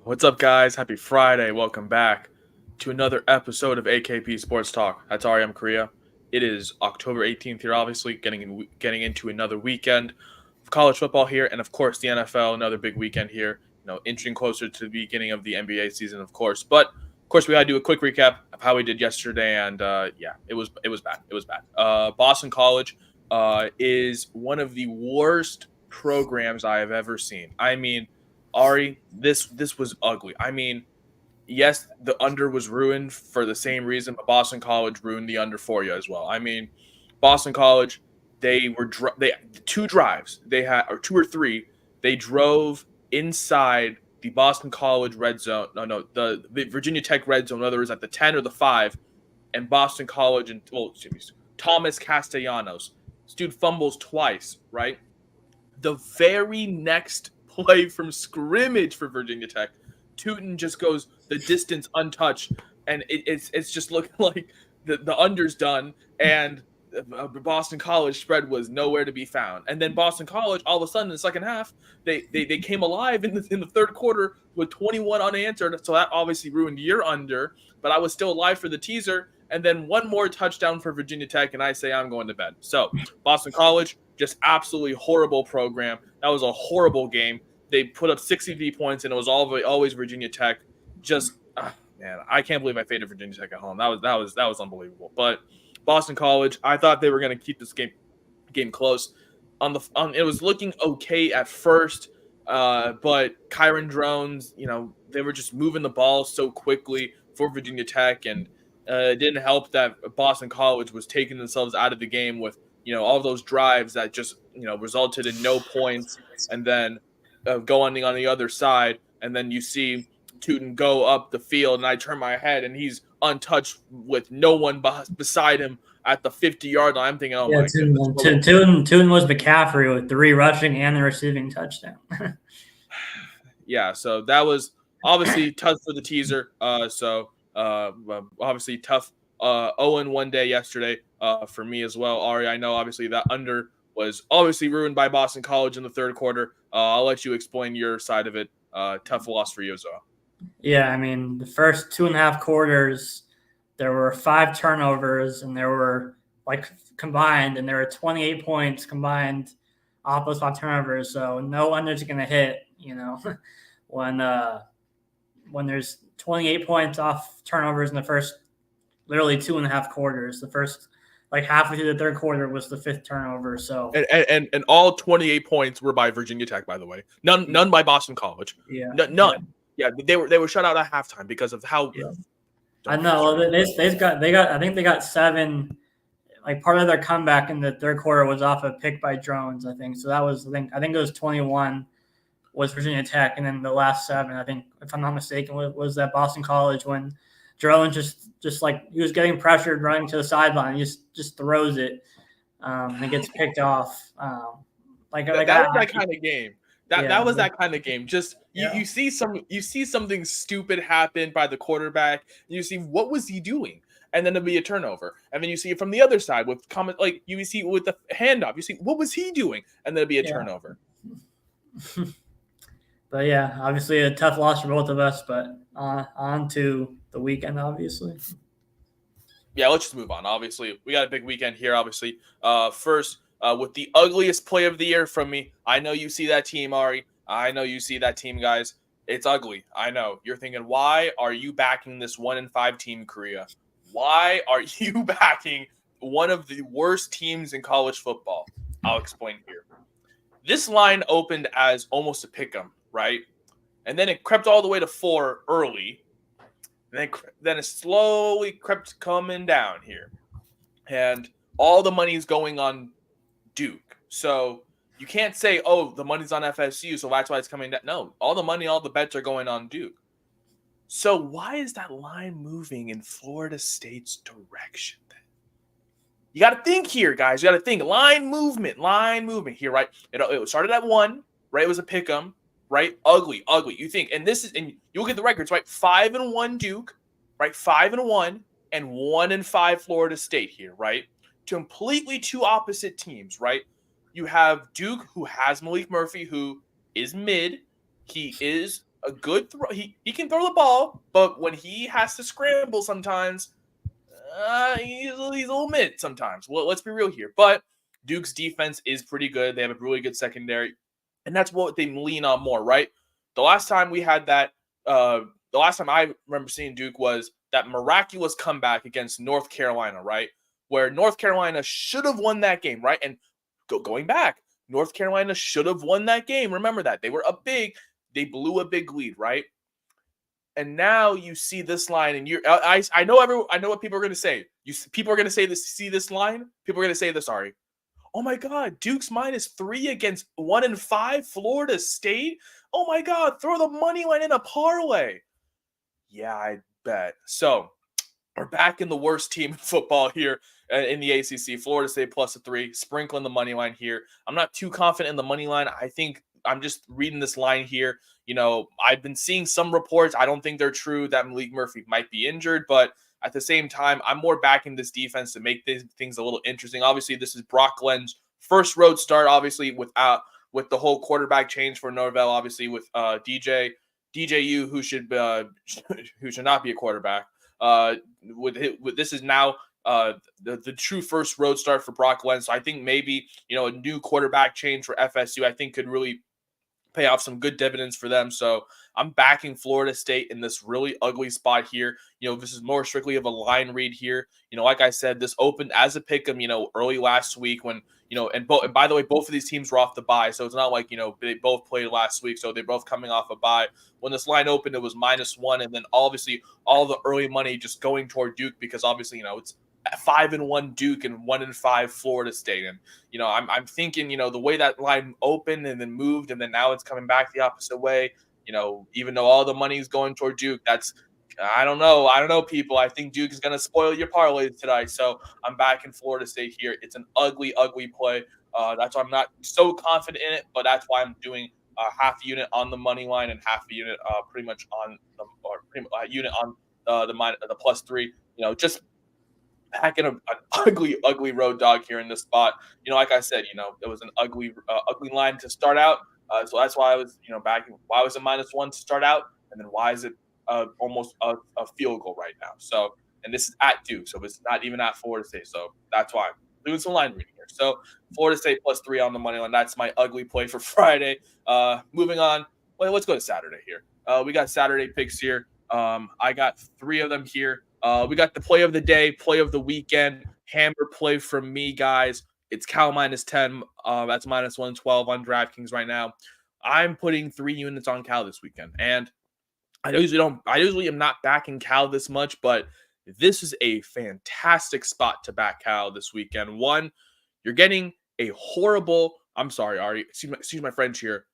What's up, guys? Happy Friday. Welcome back to another episode of AKP Sports Talk. That's Ari, I'm Korea. It is October 18th here, obviously, getting into another weekend of college football here, and of course, the NFL, another big weekend here, inching closer to the beginning of the NBA season, of course. But, of course, we got to do a quick recap of how we did yesterday, and yeah, it was bad. It was bad. Boston College is one of the worst programs I have ever seen. I mean, Ari, this was ugly. I mean, yes, the under was ruined for the same reason, but Boston College ruined the under for you as well. I mean, Boston College, they two drives they had, or two or three, they drove inside the Boston College red zone. No, the Virginia Tech red zone, whether it was at the 10 or the 5, and Boston College and Thomas Castellanos, this dude fumbles twice, right? The very next play from scrimmage for Virginia Tech, Tootin just goes the distance untouched, and it's just looking like the under's done, and Boston College spread was nowhere to be found. And then Boston College, all of a sudden in the second half, they came alive in the third quarter with 21 unanswered. So that obviously ruined your under, but I was still alive for the teaser. And then one more touchdown for Virginia Tech, and I say I'm going to bed. So Boston College, just absolutely horrible program. That was a horrible game. They put up 63 points, and it was always Virginia Tech. Just man, I can't believe I faded Virginia Tech at home. That was unbelievable. But Boston College, I thought they were going to keep this game close. It was looking okay at first, but Kyron Drones, they were just moving the ball so quickly for Virginia Tech, and it didn't help that Boston College was taking themselves out of the game with all those drives that just resulted in no points, and then going on the other side, and then you see Tootin go up the field, and I turn my head, and he's untouched with no one beside him at the 50-yard line. I'm thinking, oh my goodness. Tootin was McCaffrey with 3 rushing and the receiving touchdown. Yeah, so that was obviously tough for the teaser. Obviously tough 0-1 day yesterday for me as well. Ari, I know obviously that under was obviously ruined by Boston College in the third quarter. I'll let you explain your side of it. Tough loss for you as well. Yeah, I mean, the first 2.5 quarters, there were 5 turnovers, and there were combined, and there were 28 points combined off those 5 turnovers. So no unders are going to hit, when there's 28 points off turnovers in the first literally 2.5 quarters. The first halfway through the third quarter was the 5th turnover. So and all 28 points were by Virginia Tech, by the way. None by Boston College. Yeah, none. Yeah, they were shut out at halftime because of how. Yeah. I know they got. I think they got 7. Part of their comeback in the third quarter was off a pick by Drones, I think. So that was I think it was 21 was Virginia Tech, and then the last 7, I think, if I'm not mistaken, was that Boston College when Drones just he was getting pressured running to the sideline, he just throws it, and gets picked off. That was that kind of game. That was that kind of game. Just you see something stupid happen by the quarterback, and you see what was he doing, and then it'll be a turnover, and then you see it from the other side with you see with the handoff, you see what was he doing, and then it'll be a turnover. But yeah, obviously a tough loss for both of us, but on to the weekend, obviously. Yeah, let's just move on. Obviously, we got a big weekend here, obviously. First, with the ugliest play of the year from me. I know you see that team, Ari. I know you see that team, guys. It's ugly. I know. You're thinking, why are you backing this 1-5 team, Korea? Why are you backing one of the worst teams in college football? I'll explain here. This line opened as almost a pick'em, right? And then it crept all the way to 4 early. And then it slowly crept coming down here. And all the money's going on Duke. So you can't say, oh, the money's on FSU, so that's why it's coming down. No, all the money, all the bets are going on Duke. So why is that line moving in Florida State's direction then? You got to think here, guys. You got to think. Line movement here, right? It started at 1, right? It was a pick'em, right? Ugly. You think, and you'll get the records, right? 5-1 Duke, right? 5-1, and 1-5 Florida State here, right? Completely two opposite teams, right? You have Duke, who has Malik Murphy, who is mid. He is a good throw. He can throw the ball, but when he has to scramble sometimes, he's a little mid sometimes. Well, let's be real here. But Duke's defense is pretty good. They have a really good secondary, and that's what they lean on more, right? The last time we had that, the last time I remember seeing Duke was that miraculous comeback against North Carolina, right? Where North Carolina should have won that game, right? And going back, North Carolina should have won that game. Remember that. They blew a big lead, right? And now you see this line, and I know I know what people are going to say. People are going to say this. See this line? People are going to say this. Sorry. Oh my God, Duke's -3 against 1-5 Florida State. Oh my God, throw the money line in a parlay. Yeah, I bet. So we're back in the worst team in football here in the ACC. Florida State +3, sprinkling the money line here. I'm not too confident in the money line. I think I'm just reading this line here. I've been seeing some reports. I don't think they're true that Malik Murphy might be injured, but at the same time, I'm more backing this defense to make things a little interesting. Obviously, this is Brock Glenn's first road start, obviously, with the whole quarterback change for Norvell, obviously, with DJU, who should not be a quarterback. This is now the true first road start for Brock Glenn. So I think maybe a new quarterback change for FSU I think could really pay off some good dividends for them. So I'm backing Florida State in this really ugly spot here. This is more strictly of a line read here. Like I said, this opened as a pick 'em, early last week when, and by the way, both of these teams were off the bye. So it's not like, they both played last week. So they're both coming off a bye. When this line opened, it was -1. And then obviously all the early money just going toward Duke because obviously, it's 5-1 Duke and 1-5 Florida State. And, I'm thinking, the way that line opened and then moved and then now it's coming back the opposite way, even though all the money's going toward Duke, I don't know, people. I think Duke is going to spoil your parlays today. So I'm back in Florida State here. It's an ugly, ugly play. That's why I'm not so confident in it, but that's why I'm doing half a unit on the money line and half a unit pretty much on unit on the +3. Just packing an ugly, ugly road dog here in this spot. Like I said, it was an ugly line to start out. So that's why I was, backing. Why was it -1 to start out, and then why is it almost a field goal right now? So, and this is at Duke, so it's not even at Florida State. So that's why I'm doing some line reading here. So Florida State +3 on the money line. That's my ugly play for Friday. Moving on. Well, let's go to Saturday here. We got Saturday picks here. I got 3 of them here. We got the play of the day, play of the weekend, hammer play from me, guys. It's Cal -10. That's -112 on DraftKings right now. I'm putting 3 units on Cal this weekend, and I usually am not backing Cal this much, but this is a fantastic spot to back Cal this weekend. One, you're getting a horrible. I'm sorry, Ari. Excuse my French here.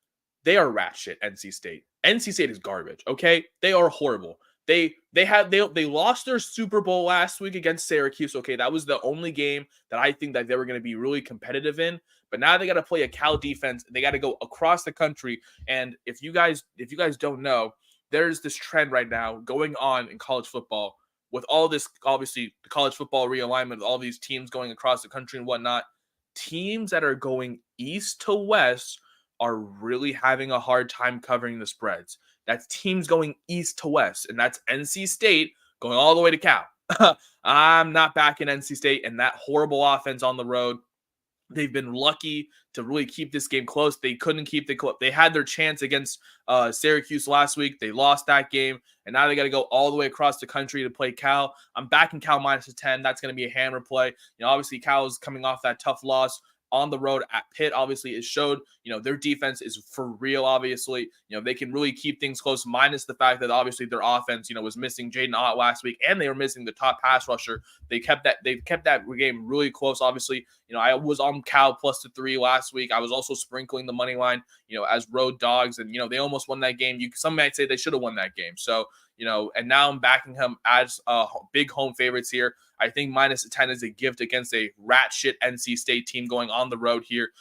They are rat shit. NC State. NC State is garbage. Okay, they are horrible. They lost their Super Bowl last week against Syracuse. Okay, that was the only game that I think that they were going to be really competitive in. But now they got to play a Cal defense. They got to go across the country. And if you guys don't know, there's this trend right now going on in college football with all this, obviously, the college football realignment, all these teams going across the country and whatnot. Teams that are going east to west are really having a hard time covering the spreads. That's teams going east to west, and that's NC State going all the way to Cal. I'm not backing NC State and that horrible offense on the road. They've been lucky to really keep this game close. They couldn't keep the close. They had their chance against Syracuse last week. They lost that game, and now they got to go all the way across the country to play Cal. I'm backing Cal -10. That's going to be a hammer play. Obviously, Cal is coming off that tough loss on the road at Pitt. Obviously, it showed, their defense is for real, obviously. They can really keep things close, minus the fact that obviously their offense, was missing Jaden Ott last week, and they were missing the top pass rusher. They've kept that game really close, obviously. I was on Cal +3 last week. I was also sprinkling the money line, as road dogs, and, they almost won that game. Some might say they should have won that game. So, and now I'm backing him as big home favorites here. I think -10 is a gift against a rat shit NC State team going on the road here,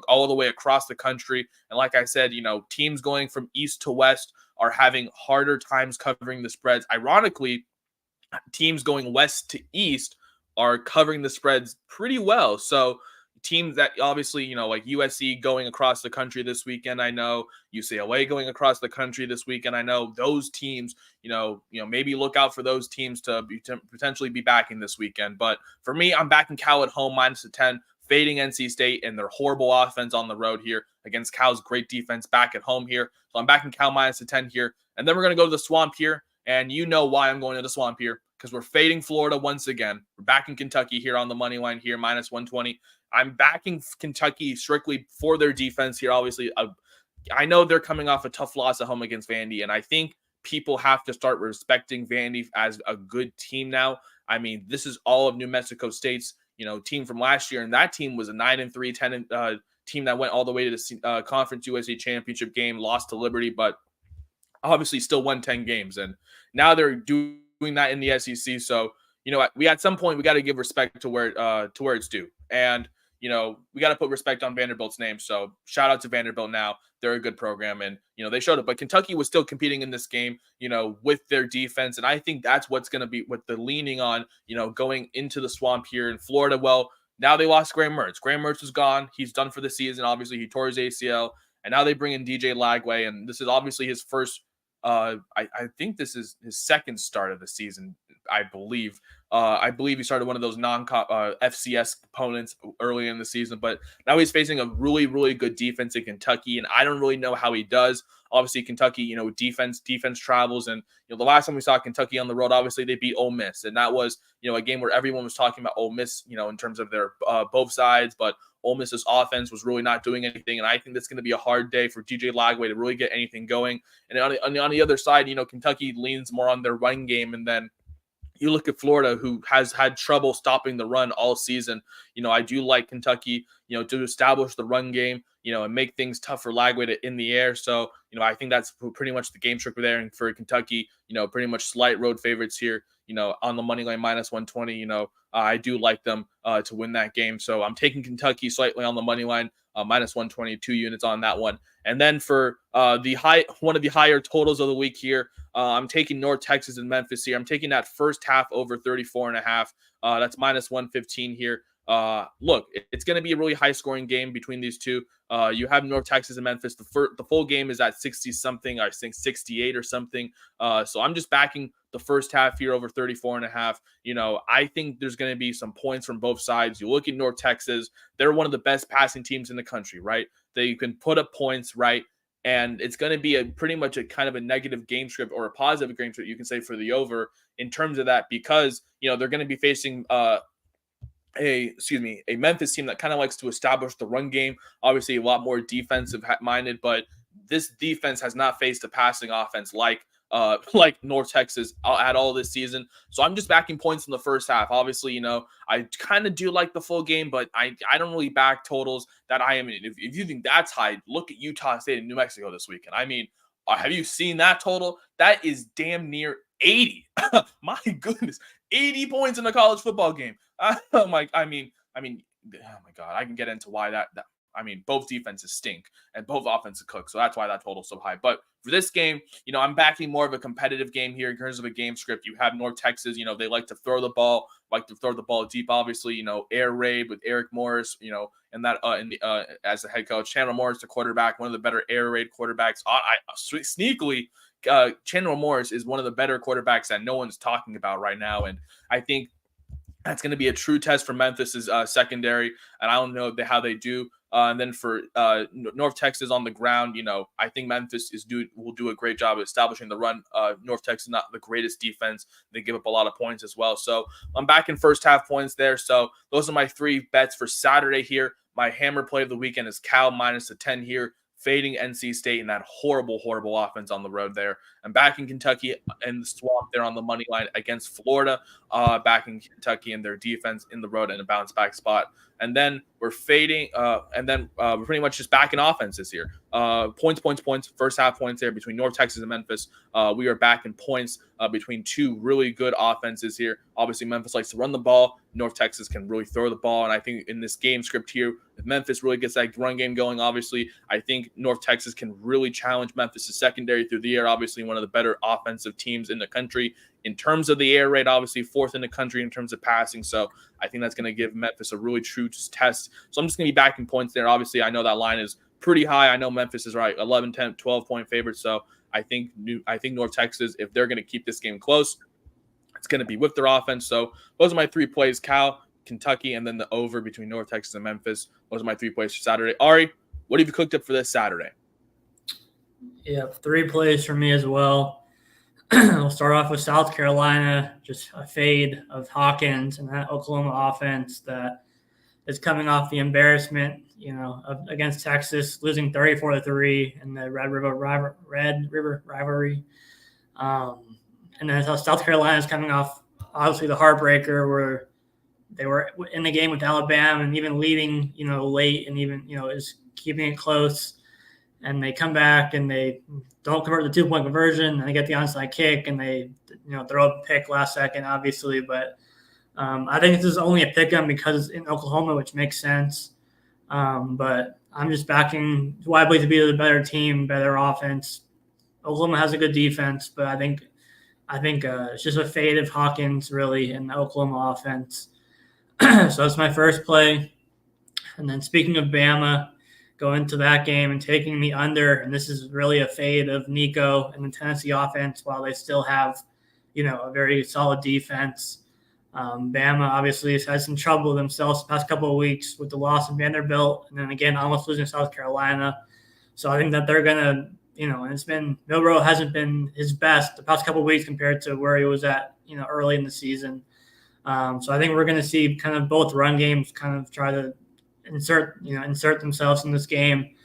all the way across the country. And like I said, teams going from east to west are having harder times covering the spreads. Ironically, teams going west to east are covering the spreads pretty well. So teams that obviously, like USC going across the country this weekend. I know UCLA going across the country this weekend. I know those teams, maybe look out for those teams to potentially be backing this weekend. But for me, I'm backing Cal at home -10, fading NC State and their horrible offense on the road here against Cal's great defense back at home here. So I'm backing Cal -10 here. And then we're going to go to the Swamp here. And you know why I'm going to the Swamp here, because we're fading Florida once again. We're backing Kentucky here on the money line here, -120. I'm backing Kentucky strictly for their defense here. Obviously, I know they're coming off a tough loss at home against Vandy, and I think people have to start respecting Vandy as a good team now. I mean, this is all of New Mexico State's, team from last year, and that team was a 9-3, 10 team that went all the way to the Conference USA Championship game, lost to Liberty, but obviously still won 10 games. And now they're doing that in the SEC. So, we at some point we got to give respect to where it's due. And, we got to put respect on Vanderbilt's name. So shout out to Vanderbilt now. They're a good program and, they showed it. But Kentucky was still competing in this game, with their defense. And I think that's what's going to be what the leaning on, going into the Swamp here in Florida. Well, now they lost Graham Mertz. Graham Mertz is gone. He's done for the season. Obviously, he tore his ACL. And now they bring in DJ Lagway. And this is obviously his first I think this is his second start of the season, I believe. I believe he started one of those FCS opponents early in the season, but now he's facing a really, really good defense in Kentucky, and I don't really know how he does. Obviously, Kentucky, defense travels, and the last time we saw Kentucky on the road, obviously they beat Ole Miss, and that was a game where everyone was talking about Ole Miss, in terms of their both sides, but Ole Miss's offense was really not doing anything, and I think that's going to be a hard day for DJ Lagway to really get anything going. And on the other side, Kentucky leans more on their run game, and then you look at Florida, who has had trouble stopping the run all season. I do like Kentucky, to establish the run game, and make things tough for Lagway in the air. So, I think that's pretty much the game script there. And for Kentucky, pretty much slight road favorites here, on the money line -120. I do like them to win that game. So I'm taking Kentucky slightly on the money line, -122 units on that one. And then for one of the higher totals of the week here, I'm taking North Texas and Memphis here. I'm taking that first half over 34.5. That's -115 here. Look, it's going to be a really high scoring game between these two. You have North Texas and Memphis. The full game is at 60 something, I think 68 or something. So I'm just backing the first half here over 34.5. I think there's going to be some points from both sides. You look at North Texas, they're one of the best passing teams in the country, right? They can put up points, right? And it's going to be pretty much a kind of a negative game script or a positive game script, you can say, for the over in terms of that, because, they're going to be facing a Memphis team that kind of likes to establish the run game. Obviously, a lot more defensive minded, but this defense has not faced a passing offense like North Texas at all this season. So I'm just backing points in the first half. Obviously, I kind of do like the full game, but I don't really back totals that I am. If you think that's high, look at Utah State and New Mexico this weekend. I mean, have you seen that total? That is damn near 80. My goodness, 80 points in a college football game. Oh my God, I can get into why that both defenses stink and both offenses cook. So that's why that total's so high. But for this game, I'm backing more of a competitive game here in terms of a game script. You have North Texas, they like to throw the ball, deep, obviously, air raid with Eric Morris, and that as the head coach. Chandler Morris, the quarterback, one of the better air raid quarterbacks. Sneakily, Chandler Morris is one of the better quarterbacks that no one's talking about right now. And I think that's going to be a true test for Memphis's secondary, and I don't know how they do. And then for North Texas on the ground, I think Memphis will do a great job of establishing the run. North Texas not the greatest defense; they give up a lot of points as well. So I'm back in first half points there. So those are my three bets for Saturday here. My hammer play of the weekend is Cal -10 here, fading NC State and that horrible, horrible offense on the road there. I'm back in Kentucky and the Swamp there on the money line against Florida, back in Kentucky and their defense in the road in a bounce back spot. And then we're fading, we're pretty much just back in offenses here. Points, first half points there between North Texas and Memphis. We are back in points between two really good offenses here. Obviously, Memphis likes to run the ball. North Texas can really throw the ball. And I think in this game script here, if Memphis really gets that run game going, obviously, I think North Texas can really challenge Memphis' secondary through the air. Obviously, one of the better offensive teams in the country in terms of the air raid, obviously 4th in the country in terms of passing. So I think that's going to give Memphis a really true test. So I'm just going to be backing points there. Obviously, I know that line is pretty high. I know Memphis is right, 11, 10, 12-point favorite. So I think North Texas, if they're going to keep this game close, it's going to be with their offense. So those are my 3 plays: Cal, Kentucky, and then the over between North Texas and Memphis. Those are my 3 plays for Saturday. Ari, what have you cooked up for this Saturday? Yeah, 3 plays for me as well. We'll start off with South Carolina, just a fade of Hawkins and that Oklahoma offense that is coming off the embarrassment, against Texas, losing 34-3 in the Red River rivalry. And then South Carolina is coming off, obviously, the heartbreaker where they were in the game with Alabama and even leading, late and even, is keeping it close. And they come back and they don't convert the 2-point conversion, and they get the onside kick, and they, throw a pick last second, obviously. But I think this is only a pick-em because it's in Oklahoma, which makes sense. But I'm just backing who I believe to be the better team, better offense. Oklahoma has a good defense, but I think it's just a fade of Hawkins, really, in the Oklahoma offense. So that's my first play. And then speaking of Bama, go into that game and taking the under, and this is really a fade of Nico and the Tennessee offense while they still have, a very solid defense. Bama obviously has had some trouble themselves the past couple of weeks with the loss of Vanderbilt, and then again almost losing South Carolina. So I think that they're gonna, and it's been Milroe hasn't been his best the past couple of weeks compared to where he was at, early in the season. So I think we're gonna see kind of both run games kind of try to insert themselves in this game.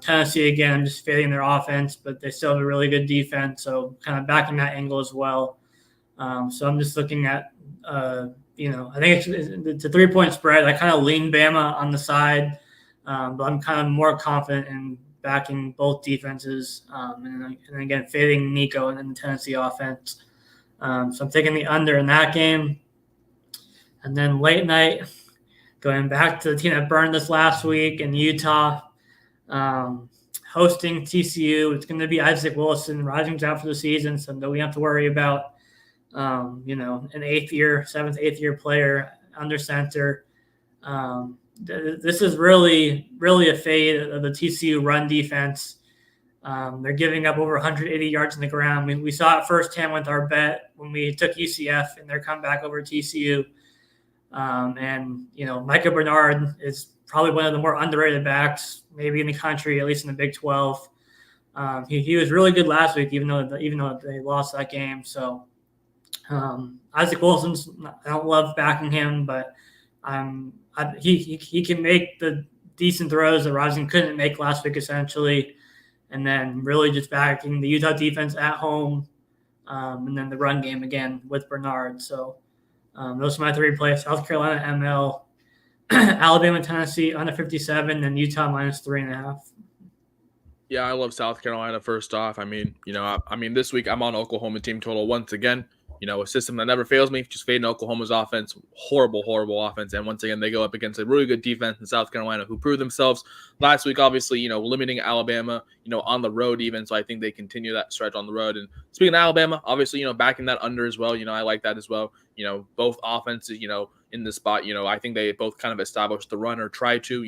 Tennessee, again, I'm just fading their offense, but they still have a really good defense, so kind of backing that angle as well. So I'm just looking at, I think it's a 3-point spread. I kind of lean Bama on the side, but I'm kind of more confident in backing both defenses, and again, fading Nico and the Tennessee offense. So I'm taking the under in that game. And then late night, going back to the team that burned us last week in Utah, hosting TCU. It's going to be Isaac Wilson. Rising's out for the season, so we have to worry about, an 7th, 8th year player under center. This is really, really a fade of the TCU run defense. They're giving up over 180 yards on the ground. We saw it firsthand with our bet when we took UCF and their comeback over TCU. Micah Bernard is probably one of the more underrated backs, maybe in the country, at least in the Big 12. He was really good last week, even though they lost that game. So Isaac Wilson's, I don't love backing him, but he can make the decent throws that Rising couldn't make last week, essentially. And then really just backing the Utah defense at home, and then the run game again with Bernard. So those are my 3 plays: South Carolina, ML, Alabama, Tennessee under 57, and Utah minus 3.5. Yeah, I love South Carolina. First off, this week I'm on Oklahoma team total once again. A system that never fails me, just fading Oklahoma's offense. Horrible, horrible offense. And once again, they go up against a really good defense in South Carolina who proved themselves last week, obviously, limiting Alabama, on the road even. So I think they continue that stretch on the road. And speaking of Alabama, obviously, backing that under as well. I like that as well. Both offenses, in this spot, I think they both kind of established the run or try to,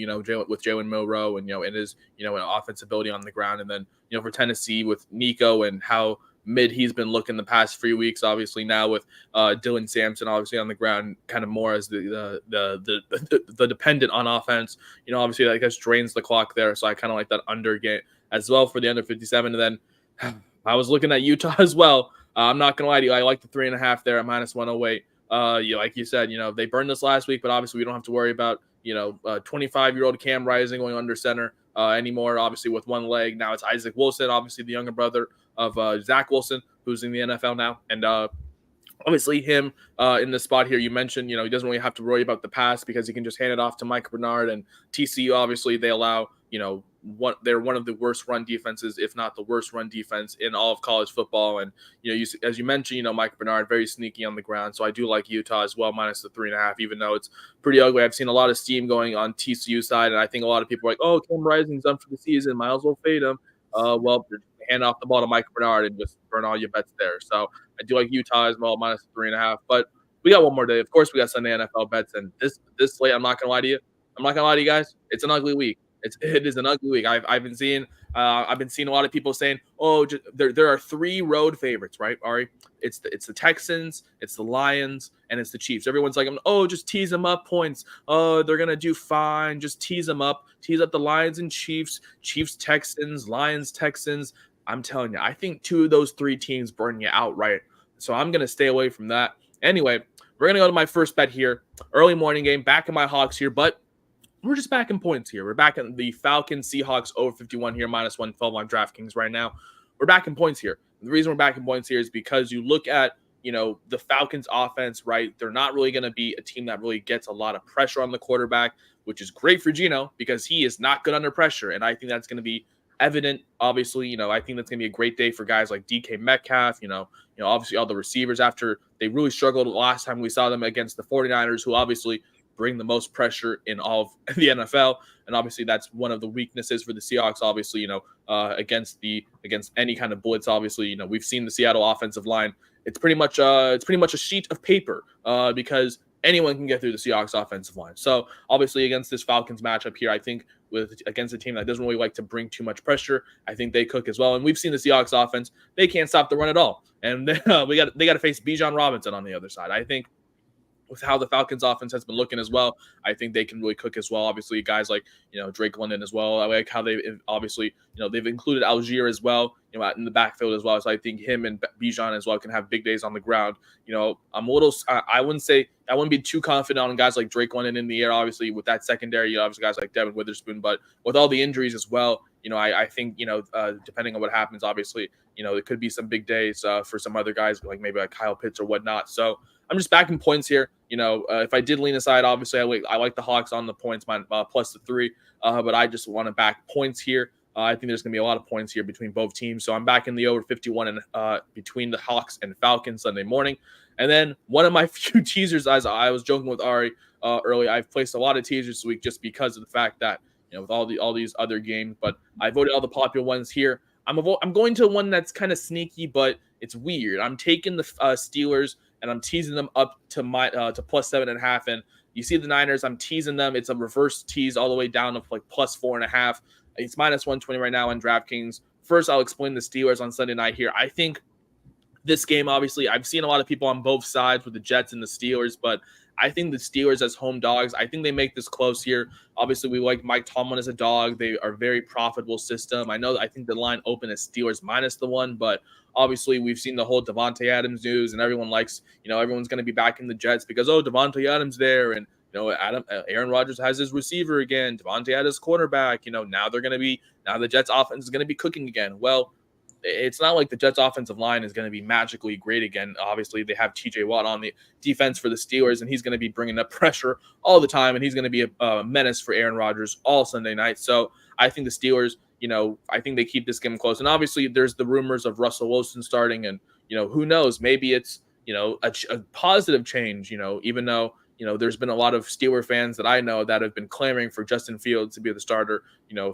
with Jalen Milroe and, and his, an offense ability on the ground. And then, for Tennessee with Nico and how mid he's been looking the past 3 weeks, obviously now with Dylan Sampson obviously on the ground, kind of more as the dependent on offense. Obviously that just drains the clock there. So I kind of like that under game as well for the under 57. And then I was looking at Utah as well. I'm not gonna lie to you, I like the 3.5 there at minus 108. Like you said, they burned us last week, but obviously we don't have to worry about 25-year-old Cam Rising going under center anymore. Obviously with one leg now, it's Isaac Wilson, obviously the younger brother of Zach Wilson, who's in the NFL now, and obviously him in the spot here. You mentioned, he doesn't really have to worry about the pass because he can just hand it off to Mike Bernard. And TCU, obviously, they allow, they're one of the worst run defenses, if not the worst run defense in all of college football. And, as you mentioned, Mike Bernard, very sneaky on the ground. So I do like Utah as well, minus the 3.5, even though it's pretty ugly. I've seen a lot of steam going on TCU side, and I think a lot of people are like, oh, Cam Rising's done for the season. Might as well fade him. Well, hand off the ball to Michael Bernard and just burn all your bets there. So I do like Utah as well, minus 3.5. But we got one more day. Of course, we got Sunday NFL bets, and this slate. I'm not gonna lie to you. I'm not gonna lie to you guys. It's an ugly week. It is an ugly week. I've been seeing a lot of people saying, oh, there are 3 road favorites, right, Ari? It's the Texans, it's the Lions, and it's the Chiefs. Everyone's like, oh, just tease them up points. Oh, they're gonna do fine. Just tease them up. Tease up the Lions and Chiefs, Chiefs Texans, Lions Texans. I'm telling you, I think 2 of those 3 teams burn you outright. So I'm gonna stay away from that. Anyway, we're gonna go to my first bet here. Early morning game, back in my Hawks here, but we're just back in points here. We're back in the Falcons Seahawks over 51 here, minus 112 on DraftKings right now. We're back in points here. The reason we're back in points here is because you look at, the Falcons offense, right? They're not really going to be a team that really gets a lot of pressure on the quarterback, which is great for Geno because he is not good under pressure. And I think that's going to be evident. Obviously, I think that's going to be a great day for guys like DK Metcalf, obviously all the receivers after they really struggled last time we saw them against the 49ers, who obviously bring the most pressure in all of the NFL. And obviously that's one of the weaknesses for the Seahawks, obviously, against any kind of blitz. Obviously, we've seen the Seattle offensive line. It's pretty much a sheet of paper because anyone can get through the Seahawks offensive line. So obviously against this Falcons matchup here, I think against a team that doesn't really like to bring too much pressure, I think they cook as well. And we've seen the Seahawks offense, they can't stop the run at all. And they got to face Bijan Robinson on the other side. I think with how the Falcons offense has been looking as well, I think they can really cook as well. Obviously, guys like, Drake London as well. I like how they obviously, they've included Algier as well, out in the backfield as well. So I think him and Bijan as well can have big days on the ground. I'm a little, I wouldn't be too confident on guys like Drake London in the air, obviously with that secondary, obviously guys like Devin Witherspoon, but with all the injuries as well, I think, depending on what happens, obviously, it could be some big days for some other guys, like maybe like Kyle Pitts or whatnot. So I'm just backing points here. If I did lean aside, obviously I like the Hawks on the points, plus the 3, but I just want to back points here. I think there's going to be a lot of points here between both teams. So I'm back in the over 51 and between the Hawks and Falcons Sunday morning. And then one of my few teasers, as I was joking with Ari earlier, I've placed a lot of teasers this week just because of the fact that, with all these other games, but I voted all the popular ones here. I'm going to one that's kind of sneaky, but it's weird. I'm taking the Steelers and I'm teasing them up to to plus 7.5. And you see the Niners, I'm teasing them. It's a reverse tease all the way down to like plus 4.5. It's minus 120 right now on DraftKings. First, I'll explain the Steelers on Sunday night here. I think this game, obviously, I've seen a lot of people on both sides with the Jets and the Steelers, but I think the Steelers as home dogs, I think they make this close here. Obviously, we like Mike Tomlin as a dog. They are a very profitable system. I think the line open is Steelers minus the 1, but obviously we've seen the whole Devontae Adams news, and everyone likes, everyone's going to be backing the Jets because, Devontae Adams there, and Aaron Rodgers has his receiver again. Devontae Adams quarterback. Now the Jets offense is going to be cooking again. Well, it's not like the Jets offensive line is going to be magically great again. Obviously, they have TJ Watt on the defense for the Steelers, and he's going to be bringing up pressure all the time, and he's going to be a menace for Aaron Rodgers all Sunday night. So I think the Steelers, I think they keep this game close. And obviously, there's the rumors of Russell Wilson starting, and, who knows? Maybe it's, a positive change, even though, there's been a lot of Steeler fans that I know that have been clamoring for Justin Fields to be the starter,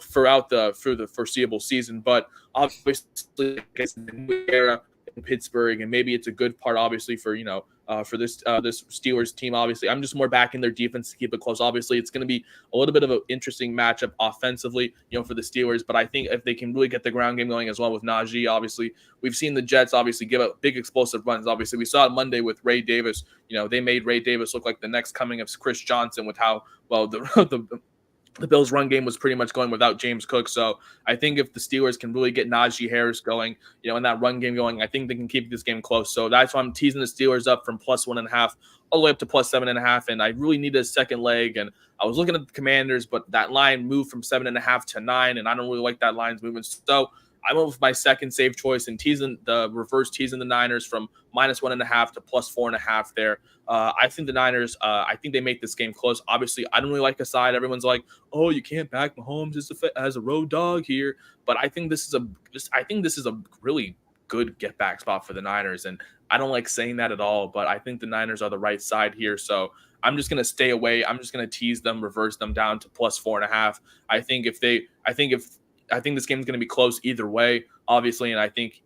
throughout the foreseeable season. But obviously, it's the new era in Pittsburgh, and maybe it's a good part, obviously, for this Steelers team. Obviously, I'm just more backing their defense to keep it close. Obviously, it's going to be a little bit of an interesting matchup offensively, for the Steelers. But I think if they can really get the ground game going as well with Najee, obviously, we've seen the Jets obviously give up big explosive runs. Obviously, we saw it Monday with Ray Davis. They made Ray Davis look like the next coming of Chris Johnson with how well the Bills' run game was pretty much going without James Cook. So I think if the Steelers can really get Najee Harris going, and that run game going, I think they can keep this game close. So that's why I'm teasing the Steelers up from plus 1.5 all the way up to plus 7.5. And I really needed a second leg. And I was looking at the Commanders, but that line moved from 7.5 to 9, and I don't really like that line's movement. So I went with my second safe choice and teasing the Niners from minus 1.5 to plus 4.5 there. I think the Niners, I think they make this game close. Obviously, I don't really like a side. Everyone's like, oh, you can't back Mahomes as a road dog here. But I think this is a really good get back spot for the Niners. And I don't like saying that at all, but I think the Niners are the right side here. So I'm just going to stay away. I'm just going to tease them, reverse them down to plus 4.5. I think if I think this game is going to be close either way, obviously, and I think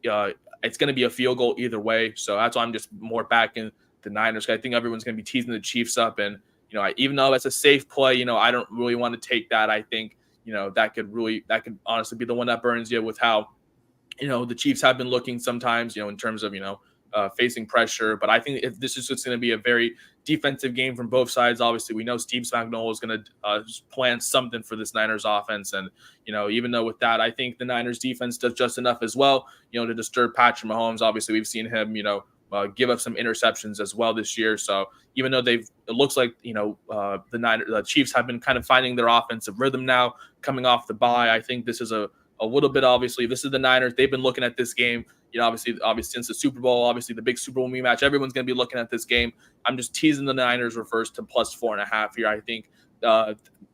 it's going to be a field goal either way. So that's why I'm just more backing the Niners. I think everyone's going to be teasing the Chiefs up, and even though it's a safe play, I don't really want to take that. I think that could honestly be the one that burns you with how the Chiefs have been looking sometimes, in terms of facing pressure. But I think if this is just going to be a very defensive game from both sides. Obviously, we know Steve Spagnuolo is going to plan something for this Niners offense, and even though with that, I think the Niners defense does just enough as well, to disturb Patrick Mahomes. Obviously, we've seen him, give up some interceptions as well this year. So even though it looks like the Chiefs have been kind of finding their offensive rhythm now coming off the bye, I think this is a little bit, obviously, this is the Niners. They've been looking at this game, obviously since the Super Bowl, obviously the big Super Bowl rematch. Everyone's going to be looking at this game. I'm just teasing the Niners reverse to plus 4.5 here. I think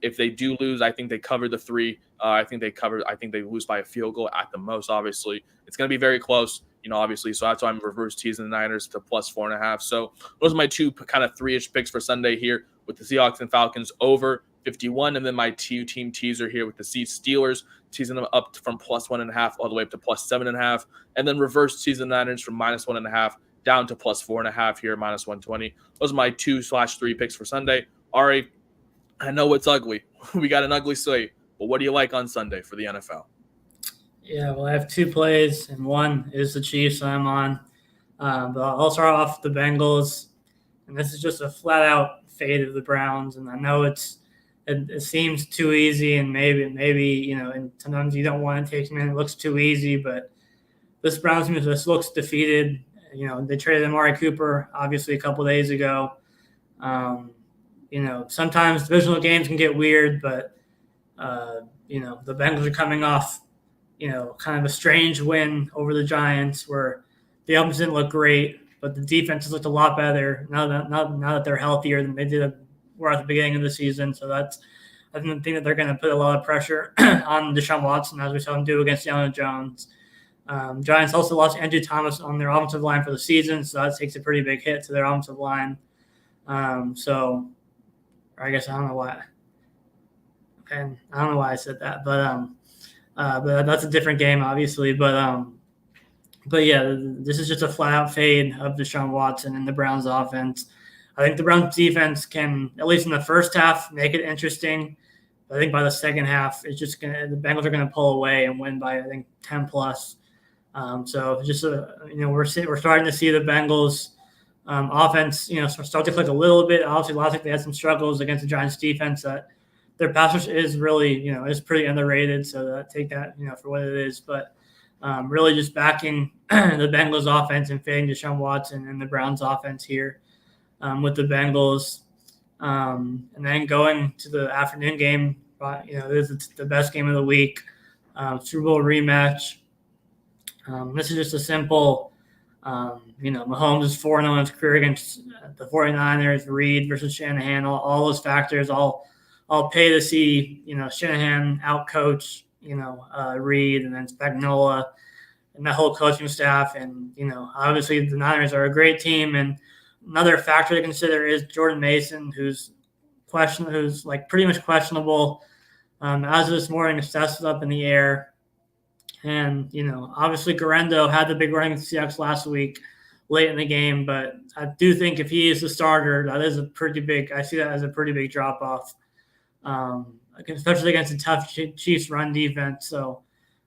if they do lose, I think they cover the 3. I think they lose by a field goal at the most. Obviously, it's going to be very close, obviously. So that's why I'm reverse teasing the Niners to plus 4.5. So those are my two kind of 3-ish picks for Sunday here with the Seahawks and Falcons over 51, and then my two-team teaser here with the Steelers, teasing them up from plus 1.5 all the way up to plus 7.5, and then reverse teasing the Niners from minus 1.5 down to plus 4.5 here, minus 120. Those are my 2/3 picks for Sunday. Ari, I know it's ugly. We got an ugly slate, but what do you like on Sunday for the NFL? Yeah, well, I have 2 plays, and one is the Chiefs I'm on. But I'll start off the Bengals, and this is just a flat-out fade of the Browns, and I know it seems too easy, and maybe and sometimes you don't want to take them in. It looks too easy, but this Browns team just looks defeated. They traded Amari Cooper, obviously, a couple days ago. Sometimes divisional games can get weird, but the Bengals are coming off, kind of a strange win over the Giants where the offense didn't look great, but the defense has looked a lot better now that they're healthier than they did were at the beginning of the season. So I think that they're going to put a lot of pressure on Deshaun Watson, as we saw him do against Daniel Jones. Giants also lost Andrew Thomas on their offensive line for the season, so that takes a pretty big hit to their offensive line. So I guess I don't know why. Okay, I don't know why I said that, but that's a different game, obviously. But yeah, this is just a flat-out fade of Deshaun Watson and the Browns' offense. I think the Browns defense can, at least in the first half, make it interesting. I think by the second half, the Bengals are going to pull away and win by, I think, 10 plus. So just we're starting to see the Bengals offense, start to click a little bit. Obviously, last week they had some struggles against the Giants defense. That their pass rush is really, is pretty underrated. So take that, for what it is. But really just backing the Bengals offense and fading Deshaun Watson and the Browns offense here. With the Bengals, and then going to the afternoon game. This is the best game of the week, Super Bowl rematch. This is just a simple, Mahomes is 4-0 in his career against the 49ers, Reed versus Shanahan, all those factors. I'll pay to see, Shanahan outcoach, Reed, and then Spagnuolo and that whole coaching staff. And, obviously the Niners are a great team, and another factor to consider is Jordan Mason, who's pretty much questionable. As of this morning, his test is up in the air. And, obviously Garendo had the big run against the Seahawks last week late in the game. But I do think if he is the starter, I see that as a pretty big drop-off, especially against a tough Chiefs run defense. So,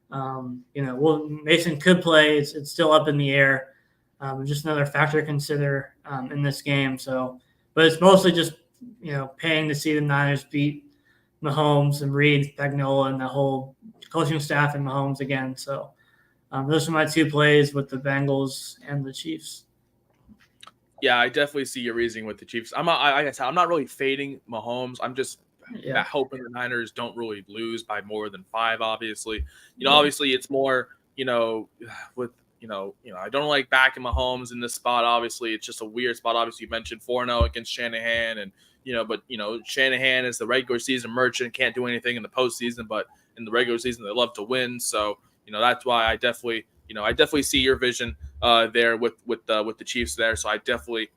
Mason could play. It's still up in the air. Just another factor to consider in this game. So, but it's mostly just paying to see the Niners beat Mahomes and Reed, Spagnuolo, and the whole coaching staff and Mahomes again. So, those are my 2 plays with the Bengals and the Chiefs. Yeah, I definitely see your reasoning with the Chiefs. I'm not really fading Mahomes. I'm just hoping the Niners don't really lose by more than 5. Obviously, obviously it's more with. I don't like backing Mahomes in this spot. Obviously, it's just a weird spot. Obviously, you mentioned 4-0 against Shanahan, and but Shanahan is the regular season merchant, can't do anything in the postseason, but in the regular season they love to win. So that's why I definitely see your vision there with the Chiefs there. So I definitely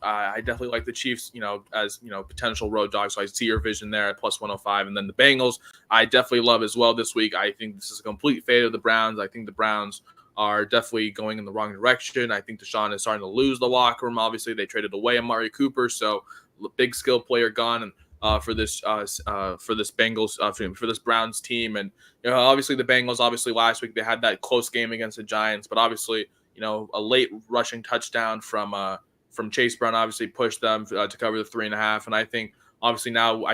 I definitely like the Chiefs, as, potential road dogs. So I see your vision there at plus 105. And then the Bengals, I definitely love as well this week. I think this is a complete fade of the Browns. I think the Browns are definitely going in the wrong direction. I think Deshaun is starting to lose the locker room. Obviously, they traded away Amari Cooper, so big skill player gone. And for this Bengals for this Browns team, and obviously the Bengals, obviously last week they had that close game against the Giants, but obviously a late rushing touchdown from Chase Brown obviously pushed them to cover the 3.5, and I think obviously now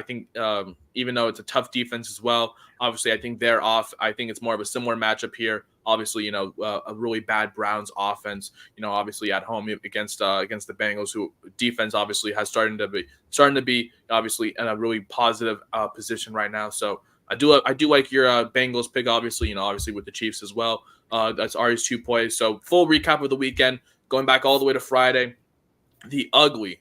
even though it's a tough defense as well, obviously I think they're off. I think it's more of a similar matchup here. Obviously, a really bad Browns offense, obviously at home against the Bengals, who defense obviously has starting to be obviously in a really positive position right now. So I do like your Bengals pick, obviously, obviously with the Chiefs as well. That's Ari's 2 plays. So full recap of the weekend, going back all the way to Friday. The ugly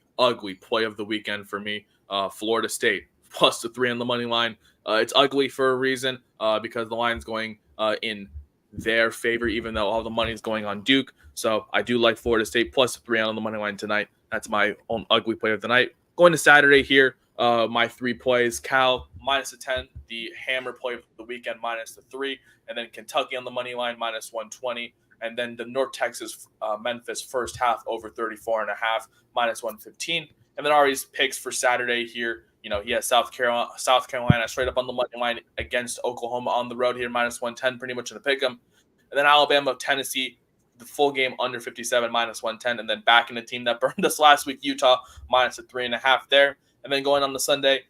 play of the weekend for me, Florida State plus the 3 on the money line. It's ugly for a reason, because the line's going in their favor, even though all the money's going on Duke. So I do like Florida State plus 3 on the money line tonight. That's my own ugly play of the night. Going to Saturday here, my 3 plays: Cal minus the 10, the hammer play of the weekend minus the 3, and then Kentucky on the money line minus 120. And then the North Texas Memphis first half over 34.5 minus 115. And then Ari's picks for Saturday here. He has South Carolina straight up on the money line against Oklahoma on the road here minus 110, pretty much in the pick 'em. And then Alabama, Tennessee, the full game under 57 minus 110. And then back in the team that burned us last week, Utah minus a 3.5 there. And then going on the Sunday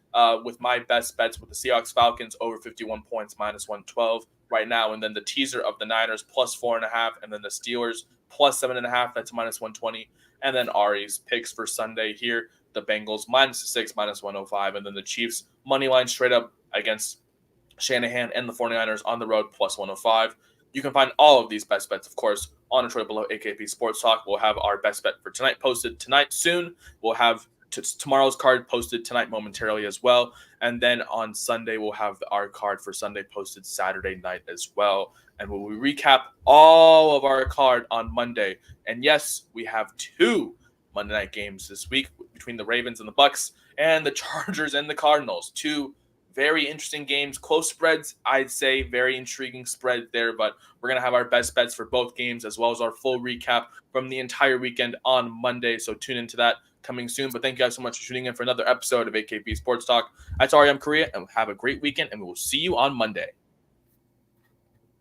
with my best bets with the Seahawks Falcons over 51 points minus 112 right now. And then the teaser of the Niners plus 4.5, and then the Steelers plus 7.5. That's minus 120. And then Ari's picks for Sunday here: the Bengals minus 6 minus 105, and then the Chiefs money line straight up against Shanahan and the 49ers on the road plus 105. You can find all of these best bets, of course, on the Detroit Below AKP Sports Talk. We'll have our best bet for tonight posted tonight soon. We'll have tomorrow's card posted tonight momentarily as well. And then on Sunday, we'll have our card for Sunday posted Saturday night as well. And we'll recap all of our card on Monday. And yes, we have 2 Monday night games this week between the Ravens and the Bucks, and the Chargers and the Cardinals. 2 very interesting games, close spreads. I'd say very intriguing spread there, but we're going to have our best bets for both games, as well as our full recap from the entire weekend on Monday. So tune into that coming soon. But thank you guys so much for tuning in for another episode of AKP Sports Talk. That's Ari, I'm Korea, and have a great weekend, and we will see you on Monday.